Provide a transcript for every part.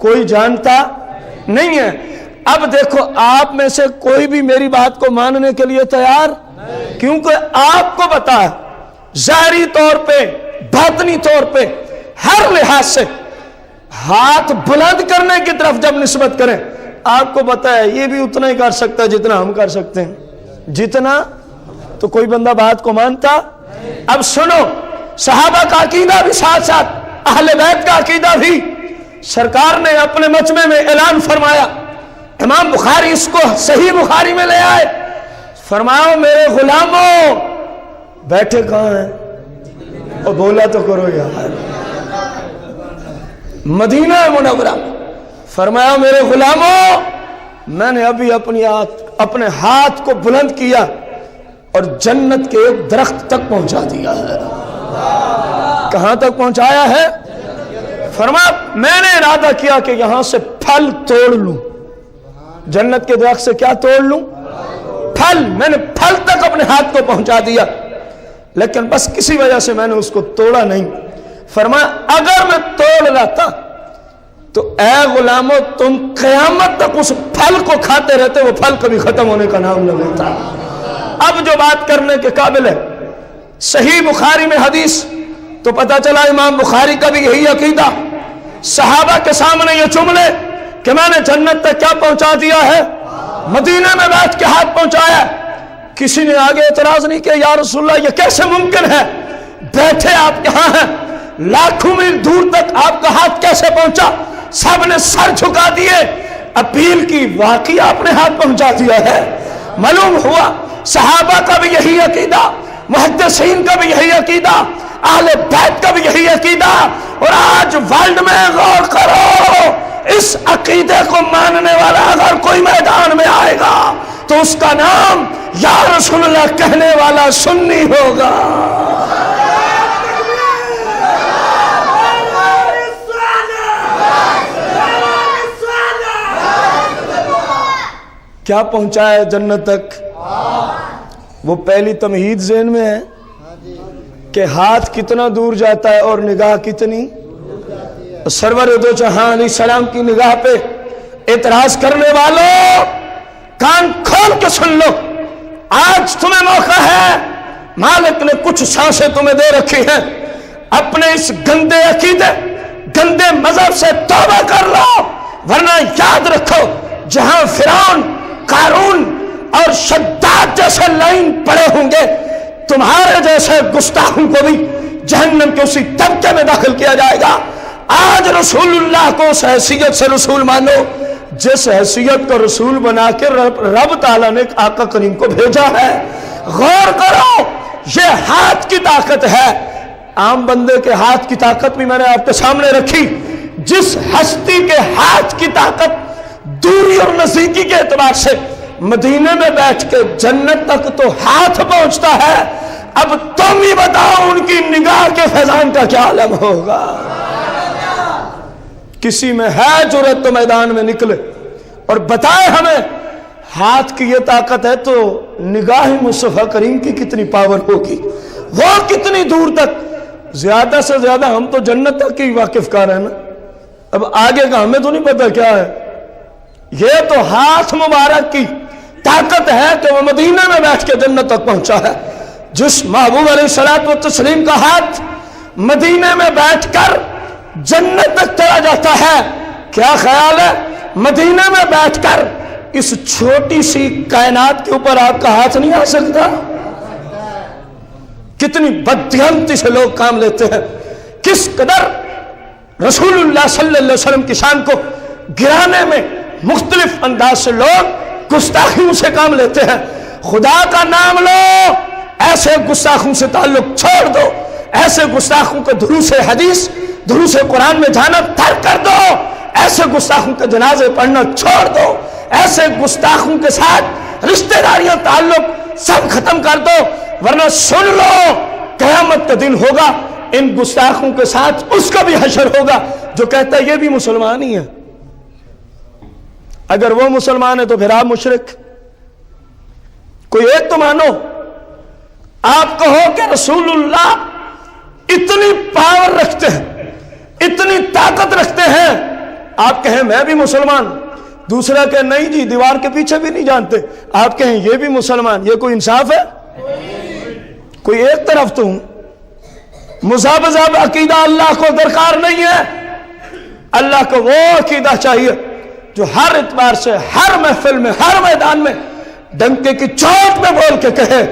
کوئی جانتا نہیں ہے۔ اب دیکھو آپ میں سے کوئی بھی میری بات کو ماننے کے لیے تیار، کیونکہ آپ کو پتا ہے ظاہری طور پہ باطنی طور پہ ہر لحاظ سے ہاتھ بلند کرنے کی طرف جب نسبت کریں آپ کو پتا ہے یہ بھی اتنا ہی کر سکتا ہے جتنا ہم کر سکتے ہیں، جتنا تو کوئی بندہ بات کو مانتا۔ اب سنو، صحابہ کا عقیدہ بھی ساتھ ساتھ اہل بیت کا عقیدہ بھی سرکار نے اپنے مجمع میں اعلان فرمایا، امام بخاری اس کو صحیح بخاری میں لے آئے، فرمایا میرے غلاموں، بیٹھے کہاں ہیں اور بولا تو کرو یار، مدینہ منورہ، فرمایا میرے غلاموں میں نے ابھی اپنے ہاتھ کو بلند کیا اور جنت کے ایک درخت تک پہنچا دیا ہے۔ کہاں تک پہنچایا ہے؟ فرمایا میں نے ارادہ کیا کہ یہاں سے پھل توڑ لوں، جنت کے درخت سے کیا توڑ لوں؟ پھل، میں نے پھل تک اپنے ہاتھ کو پہنچا دیا، لیکن بس کسی وجہ سے میں نے اس کو توڑا نہیں۔ فرمایا اگر میں توڑ لاتا تو اے غلاموں تم قیامت تک اس پھل کو کھاتے رہتے، وہ پھل کبھی ختم ہونے کا نام نہ لیتا۔ اب جو بات کرنے کے قابل ہے، صحیح بخاری میں حدیث تو پتہ چلا امام بخاری کا بھی یہی عقیدہ، صحابہ کے سامنے یہ جملے کہ میں نے جنت تک کیا پہنچا دیا ہے، مدینہ میں بیٹھ کے ہاتھ پہنچایا۔ کسی نے آگے اعتراض نہیں کیا یا رسول اللہ یہ کیسے ممکن ہے، بیٹھے آپ یہاں ہیں، لاکھوں میل دور تک آپ کا ہاتھ کیسے پہنچا؟ سب نے سر جھکا دیے، اپیل کی، واقعی آپ نے ہاتھ پہنچا دیا ہے۔ معلوم ہوا صحابہ کا بھی یہی عقیدہ، محدثین کا بھی یہی عقیدہ، اہل بیت کا بھی یہی عقیدہ، اور آج ورلڈ میں غور کرو، اس عقیدے کو ماننے والا اگر کوئی میدان میں آئے گا تو اس کا نام یا رسول اللہ کہنے والا سنی ہوگا۔ کیا پہنچایا جنت تک؟ وہ پہلی تمہید ذہن میں ہے کہ ہاتھ کتنا دور جاتا ہے اور نگاہ کتنی، سرور دو جہاں علیہ السلام کی نگاہ پہ اعتراض کرنے والوں کان کھول کے سن لو، آج تمہیں موقع ہے، مالک نے کچھ سانسیں تمہیں دے رکھی ہیں، اپنے اس گندے عقیدے گندے مذہب سے توبہ کر لو، ورنہ یاد رکھو جہاں فرعون، قارون اور شداد جیسے لائن پڑے ہوں گے، تمہارے جیسے گستاخوں کو بھی جہنم کے اسی طبقے میں داخل کیا جائے گا۔ آج رسول اللہ کو اس حیثیت سے رسول مانو جس حیثیت کو رسول بنا کے رب تعالیٰ نے آقا کریم کو بھیجا ہے۔ غور کرو، یہ ہاتھ کی طاقت ہے، عام بندے کے ہاتھ کی طاقت بھی میں نے آپ کے سامنے رکھی، جس ہستی کے ہاتھ کی طاقت دوری اور نزدیکی کے اعتبار سے مدینے میں بیٹھ کے جنت تک تو ہاتھ پہنچتا ہے، اب تم ہی بتاؤ ان کی نگاہ کے فیضان کا کیا عالم ہوگا۔ کسی میں ہے جرأت تو میدان میں نکلے اور بتائے ہمیں، ہاتھ کی یہ طاقت ہے تو نگاہ مصطفیٰ کریم کی کتنی پاور ہوگی، وہ کتنی دور تک، زیادہ سے زیادہ ہم تو جنت تک کی واقف کار ہیں نا، اب آگے کا ہمیں تو نہیں پتا کیا ہے۔ یہ تو ہاتھ مبارک کی طاقت ہے کہ وہ مدینہ میں بیٹھ کے جنت تک پہنچا ہے۔ جس محبوب علیہ الصلوۃ والتسلیم کا ہاتھ مدینہ میں بیٹھ کر جنت تک چلا جاتا ہے، کیا خیال ہے مدینہ میں بیٹھ کر اس چھوٹی سی کائنات کے اوپر آپ کا ہاتھ نہیں آ سکتا؟ کتنی بددیانتی سے لوگ کام لیتے ہیں، کس قدر رسول اللہ صلی اللہ علیہ وسلم کی شان کو گرانے میں مختلف انداز سے لوگ گستاخیوں سے کام لیتے ہیں۔ خدا کا نام لو، ایسے گستاخوں سے تعلق چھوڑ دو، ایسے گستاخوں کو دروس حدیث دروس قرآن میں جانا ترک کر دو، ایسے گستاخوں کے جنازے پڑھنا چھوڑ دو، ایسے گستاخوں کے ساتھ رشتہ داریاں تعلق سب ختم کر دو، ورنہ سن لو قیامت کا دن ہوگا، ان گستاخوں کے ساتھ اس کا بھی حشر ہوگا جو کہتا ہے یہ بھی مسلمان ہی ہے۔ اگر وہ مسلمان ہے تو پھر آپ مشرک، کوئی ایک تو مانو۔ آپ کہو کہ رسول اللہ اتنی پاور رکھتے ہیں، اتنی طاقت رکھتے ہیں، آپ کہیں میں بھی مسلمان، دوسرا کہ نہیں جی دیوار کے پیچھے بھی نہیں جانتے، آپ کہیں یہ بھی مسلمان، یہ کوئی انصاف ہے؟ کوئی ایک طرف تو ہوں۔ مذہب عقیدہ اللہ کو درکار نہیں ہے، اللہ کو وہ عقیدہ چاہیے جو ہر اعتبار سے، ہر محفل میں، ہر میدان میں ڈنکے کی چوٹ میں بول کے کہے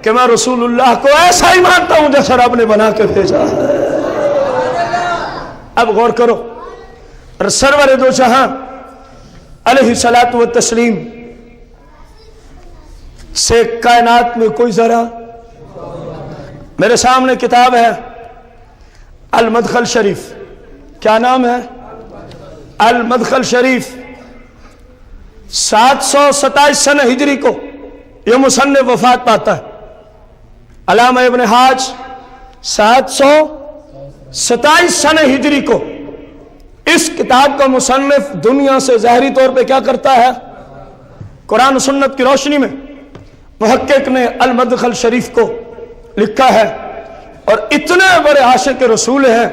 کہ میں رسول اللہ کو ایسا ہی مانتا ہوں جیسا رب نے بنا کے بھیجا ہے۔ اب غور کرو، اور سرور دو جہاں علیہ الصلاۃ والتسلیم سے کائنات میں کوئی ذرا، میرے سامنے کتاب ہے المدخل شریف، کیا نام ہے؟ المدخل شریف، 727 سنہ ہجری کو یہ مصنف وفات پاتا ہے۔ علامہ ابن حاج 727 سنہ ہجری کو اس کتاب کا مصنف دنیا سے ظاہری طور پہ کیا کرتا ہے؟ قرآن و سنت کی روشنی میں محقق نے المدخل شریف کو لکھا ہے، اور اتنے بڑے عاشق رسول ہیں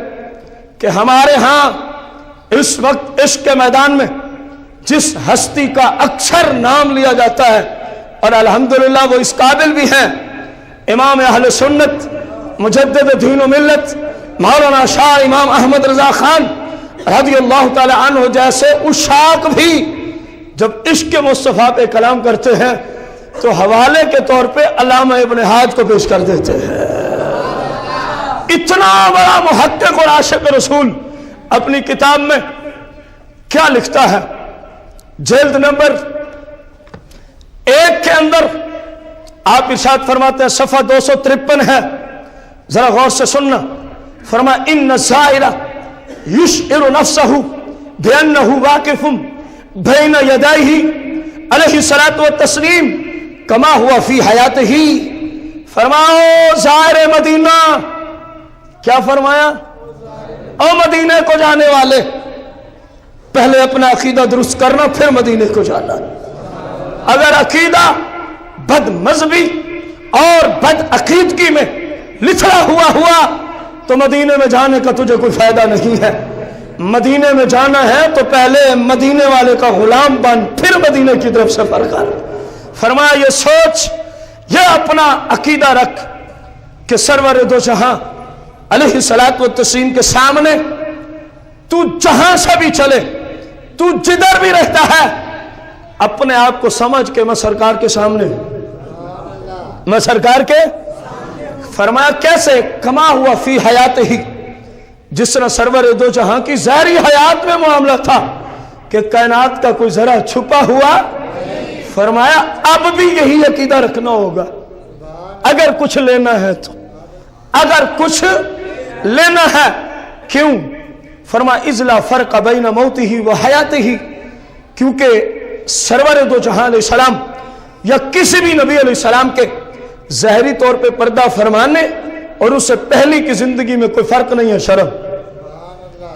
کہ ہمارے ہاں اس وقت عشق کے میدان میں جس ہستی کا اکثر نام لیا جاتا ہے، اور الحمدللہ وہ اس قابل بھی ہیں، امام اہل سنت مجدد دین و ملت مولانا شاہ امام احمد رضا خان رضی اللہ تعالی عنہ جیسے عشاق بھی جب عشق مصطفیٰ پہ کلام کرتے ہیں تو حوالے کے طور پہ علامہ ابن حاج کو پیش کر دیتے ہیں۔ اتنا بڑا محقق اور عاشق رسول اپنی کتاب میں کیا لکھتا ہے؟ جلد نمبر 1 کے اندر آپ ارشاد فرماتے ہیں، صفحہ 253 ہے، ذرا غور سے سننا، فرمایا ان الزائر یشعر نفسہ بانہ واقف بین یدیہ علیہ الصلاۃ والتسلیم کما ہوا فی حیاتہ۔ فرماؤ زائر مدینہ، کیا فرمایا؟ او مدینے کو جانے والے، پہلے اپنا عقیدہ درست کرنا پھر مدینے کو جانا۔ اگر عقیدہ بد مذہبی اور بد عقیدگی میں لتھڑا ہوا تو مدینے میں جانے کا تجھے کوئی فائدہ نہیں ہے۔ مدینے میں جانا ہے تو پہلے مدینے والے کا غلام بن، پھر مدینے کی طرف سفر کر۔ فرمایا یہ سوچ، یہ اپنا عقیدہ رکھ کہ سرور دو جہاں علیہ الصلاۃ والتسلیم کے سامنے تو جہاں سے بھی چلے، تو جدھر بھی رہتا ہے، اپنے آپ کو سمجھ کہ میں سرکار کے سامنے ہوں، میں سرکار کے۔ فرمایا کیسے؟ کما ہوا فی حیات ہی، جس طرح سرور دو جہاں کی ظاہری حیات میں معاملہ تھا کہ کائنات کا کوئی ذرا چھپا ہوا۔ فرمایا اب بھی یہی عقیدہ رکھنا ہوگا اگر کچھ لینا ہے تو، اگر کچھ لینا ہے۔ کیوں؟ فرمایا اذ لا فرق بین موتہ و حیاتہ، کیونکہ سرور دو جہاں علیہ السلام یا کسی بھی نبی علیہ السلام کے ظاہری طور پہ پردہ فرمانے اور اس سے پہلی کی زندگی میں کوئی فرق نہیں ہے۔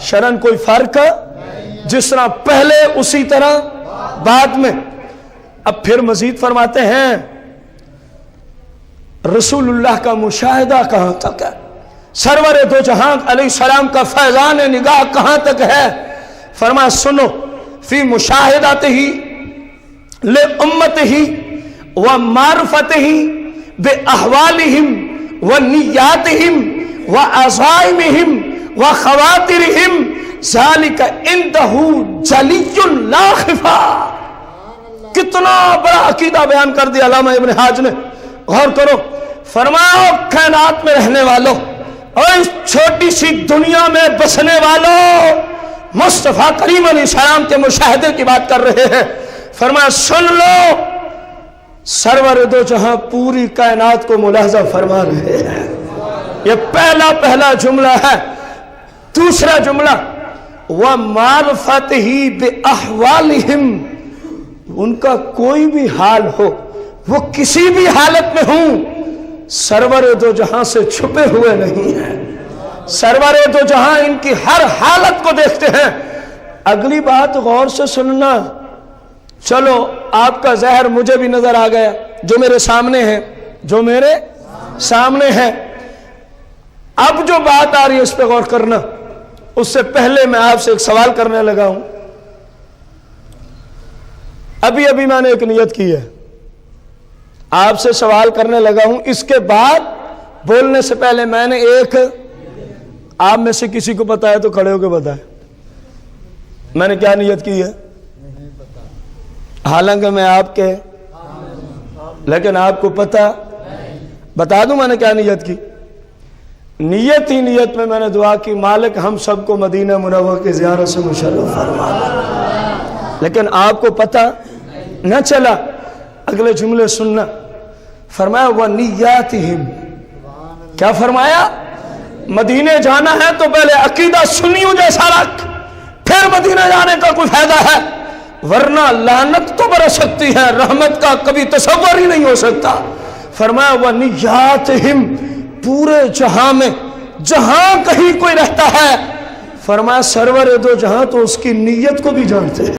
شرن کوئی فرق، جس طرح پہلے اسی طرح بعد میں۔ اب پھر مزید فرماتے ہیں رسول اللہ کا مشاہدہ کہاں تک ہے، سرور دو جہاں علیہ السلام کا فیضان نگاہ کہاں تک ہے؟ فرمایا سنو، فی مشاہداتہ لامتہ ومعرفتہ باحوالہم ونیاتہم وعزائمہم وخواطرہم ذالک عندہ جلی لا خفا۔ کتنا بڑا عقیدہ بیان کر دیا علامہ ابن حاج نے، غور کرو۔ فرماؤ کائنات میں رہنے والوں اور اس چھوٹی سی دنیا میں بسنے والوں، مصطفیٰ کریم علیہ السلام کے مشاہدے کی بات کر رہے ہیں۔ فرمایا سن لو، سرور دو جہاں پوری کائنات کو ملاحظہ فرما رہے ہیں۔ یہ پہلا جملہ ہے۔ دوسرا جملہ وَمَعْرِفَتِهِ بِأَحْوَالِهِمْ، ان کا کوئی بھی حال ہو، وہ کسی بھی حالت میں ہوں، سرور دو جہاں سے چھپے ہوئے نہیں ہیں۔ سرور دو جہاں ان کی ہر حالت کو دیکھتے ہیں۔ اگلی بات غور سے سننا، چلو آپ کا ظاہر مجھے بھی نظر آ گیا، جو میرے سامنے ہے، جو میرے سامنے ہے۔ اب جو بات آ رہی ہے اس پہ غور کرنا۔ اس سے پہلے میں آپ سے ایک سوال کرنے لگا ہوں، ابھی ابھی میں نے ایک نیت کی ہے، آپ سے سوال کرنے لگا ہوں، اس کے بعد بولنے سے پہلے میں نے ایک، آپ میں سے کسی کو پتا ہے تو کھڑے ہو کے بتائیں میں نے کیا نیت کی ہے؟ حالانکہ میں آپ کے، لیکن آپ کو پتا، بتا دوں میں نے کیا نیت کی؟ نیت ہی نیت میں نے دعا کی، مالک ہم سب کو مدینہ منورہ کی زیارت سے مشرف فرما، لیکن آپ کو پتا نہ چلا۔ اگلے جملے سننا، فرمایا وَنِيَّاتِهِمْ، کیا فرمایا؟ مدینے جانا ہے تو پہلے عقیدہ سنیوں جیسا رکھ، پھر مدینہ جانے کا کوئی فائدہ ہے، ورنہ لعنت تو برس سکتی ہے، رحمت کا کبھی تصور ہی نہیں ہو سکتا۔ فرمایا وَنِيَّاتِهِمْ، پورے جہاں میں جہاں کہیں کوئی رہتا ہے، فرمایا سرور دو جہاں تو اس کی نیت کو بھی جانتے ہیں۔